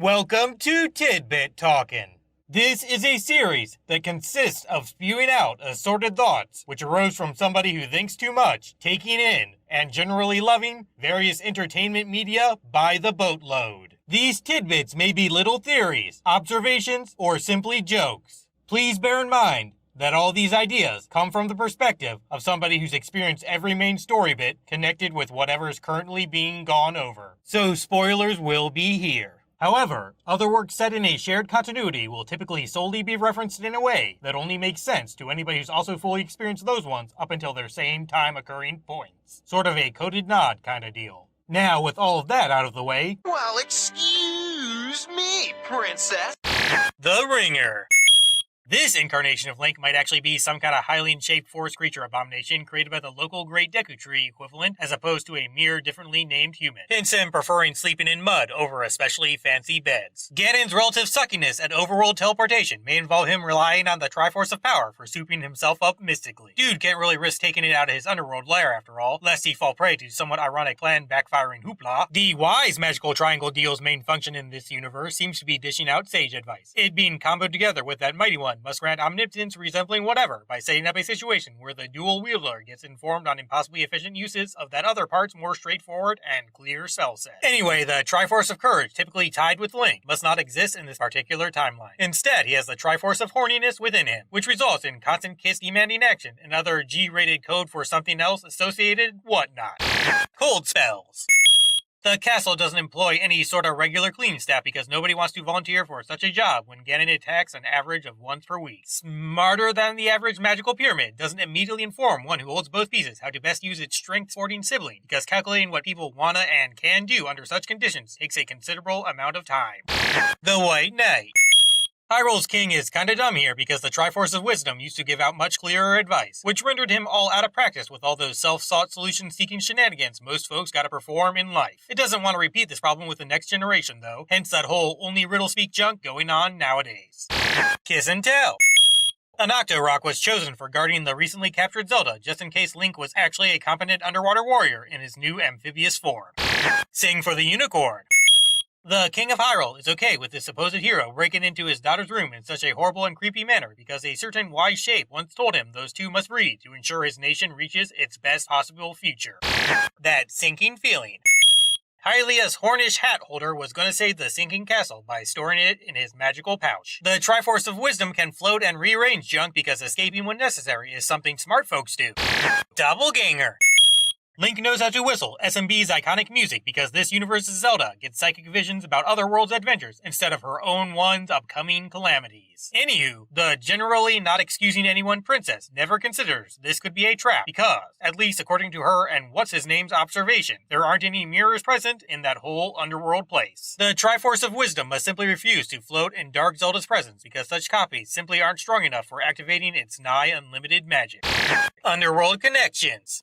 Welcome to Tidbit Talkin. This is a series that consists of spewing out assorted thoughts which arose from somebody who thinks too much, taking in, and generally loving various entertainment media by the boatload. These tidbits may be little theories, observations, or simply jokes. Please bear in mind that all these ideas come from the perspective of somebody who's experienced every main story bit connected with whatever is currently being gone over. So spoilers will be here. However, other works set in a shared continuity will typically solely be referenced in a way that only makes sense to anybody who's also fully experienced those ones up until their same time occurring points. Sort of a coded nod kind of deal. Now, with all of that out of the way... Well, excuse me, princess. The Ringer. This incarnation of Link might actually be some kind of Hylian-shaped forest creature abomination created by the local Great Deku Tree equivalent, as opposed to a mere differently named human. Hence him preferring sleeping in mud over especially fancy beds. Ganon's relative suckiness at overworld teleportation may involve him relying on the Triforce of Power for souping himself up mystically. Dude can't really risk taking it out of his underworld lair after all, lest he fall prey to somewhat ironic plan backfiring hoopla. The wise magical triangle deal's main function in this universe seems to be dishing out sage advice. It being comboed together with that mighty one must grant omnipotence resembling whatever by setting up a situation where the dual wielder gets informed on impossibly efficient uses of that other part's more straightforward and clear spell set. Anyway, the Triforce of Courage, typically tied with Link, must not exist in this particular timeline. Instead, he has the Triforce of Horniness within him, which results in constant kiss demanding action and other G-rated code for something else associated whatnot. Cold spells. The castle doesn't employ any sort of regular cleaning staff because nobody wants to volunteer for such a job when Ganon attacks an average of once per week. Smarter than the average magical pyramid doesn't immediately inform one who holds both pieces how to best use its strength-sporting sibling, because calculating what people wanna and can do under such conditions takes a considerable amount of time. The White Knight. Hyrule's king is kinda dumb here because the Triforce of Wisdom used to give out much clearer advice, which rendered him all out of practice with all those self-sought solution-seeking shenanigans most folks gotta perform in life. It doesn't want to repeat this problem with the next generation though, hence that whole only riddle speak junk going on nowadays. Kiss and tell. An Octorok was chosen for guarding the recently captured Zelda, just in case Link was actually a competent underwater warrior in his new amphibious form. Sing for the unicorn. The King of Hyrule is okay with his supposed hero breaking into his daughter's room in such a horrible and creepy manner because a certain wise shape once told him those two must breed to ensure his nation reaches its best possible future. That sinking feeling. Hylia's Hornish hat holder was going to save the sinking castle by storing it in his magical pouch. The Triforce of Wisdom can float and rearrange junk because escaping when necessary is something smart folks do. Doppelganger. Link knows how to whistle SMB's iconic music because this universe's Zelda gets psychic visions about other worlds' adventures instead of her own one's upcoming calamities. Anywho, the generally not excusing anyone princess never considers this could be a trap because, at least according to her and what's-his-name's observation, there aren't any mirrors present in that whole underworld place. The Triforce of Wisdom must simply refuse to float in Dark Zelda's presence because such copies simply aren't strong enough for activating its nigh-unlimited magic. Underworld connections.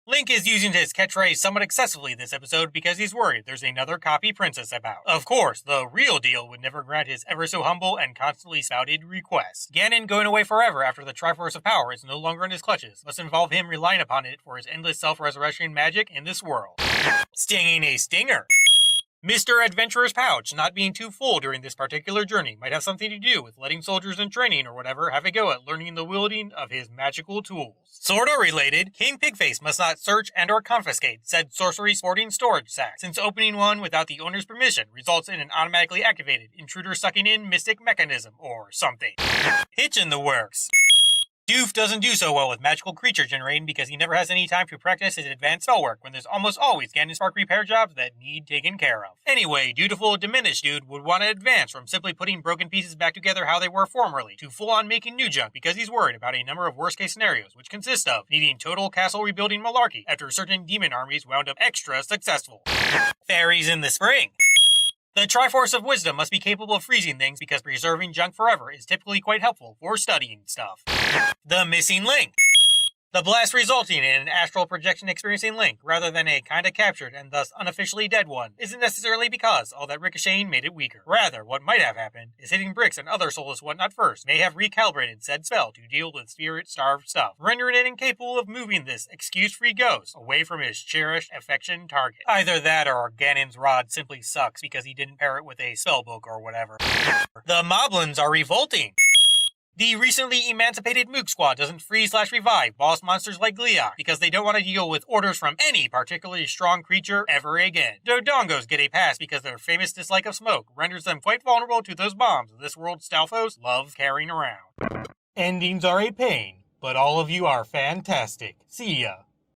Link is using his catchphrase somewhat excessively this episode because he's worried there's another copy princess about. Of course, the real deal would never grant his ever so humble and constantly spouted request. Ganon going away forever after the Triforce of Power is no longer in his clutches, must involve him relying upon it for his endless self-resurrection magic in this world. Stinging a stinger. Mr. Adventurer's pouch not being too full during this particular journey might have something to do with letting soldiers in training or whatever have a go at learning the wielding of his magical tools. Sorta related, King Pigface must not search and or confiscate said sorcery sporting storage sack, since opening one without the owner's permission results in an automatically activated intruder sucking in mystic mechanism or something. Hitch in the works. Doof doesn't do so well with magical creature generating because he never has any time to practice his advanced spell work when there's almost always Ganon Spark repair jobs that need taken care of. Anyway, dutiful diminished dude would want to advance from simply putting broken pieces back together how they were formerly to full-on making new junk because he's worried about a number of worst-case scenarios, which consist of needing total castle rebuilding malarkey after certain demon armies wound up extra successful. Fairies in the spring. The Triforce of Wisdom must be capable of freezing things because preserving junk forever is typically quite helpful for studying stuff. The missing link. The blast resulting in an astral projection experiencing Link, rather than a kinda captured and thus unofficially dead one, isn't necessarily because all that ricocheting made it weaker. Rather, what might have happened is hitting bricks and other soulless whatnot first may have recalibrated said spell to deal with spirit-starved stuff, rendering it incapable of moving this excuse-free ghost away from his cherished affection target. Either that or Ganon's rod simply sucks because he didn't pair it with a spellbook or whatever. The Moblins are revolting. The recently emancipated Mook Squad doesn't freeze/revive boss monsters like Gleeok because they don't want to deal with orders from any particularly strong creature ever again. Dodongos get a pass because their famous dislike of smoke renders them quite vulnerable to those bombs this world's Stalfos love carrying around. Endings are a pain, but all of you are fantastic. See ya.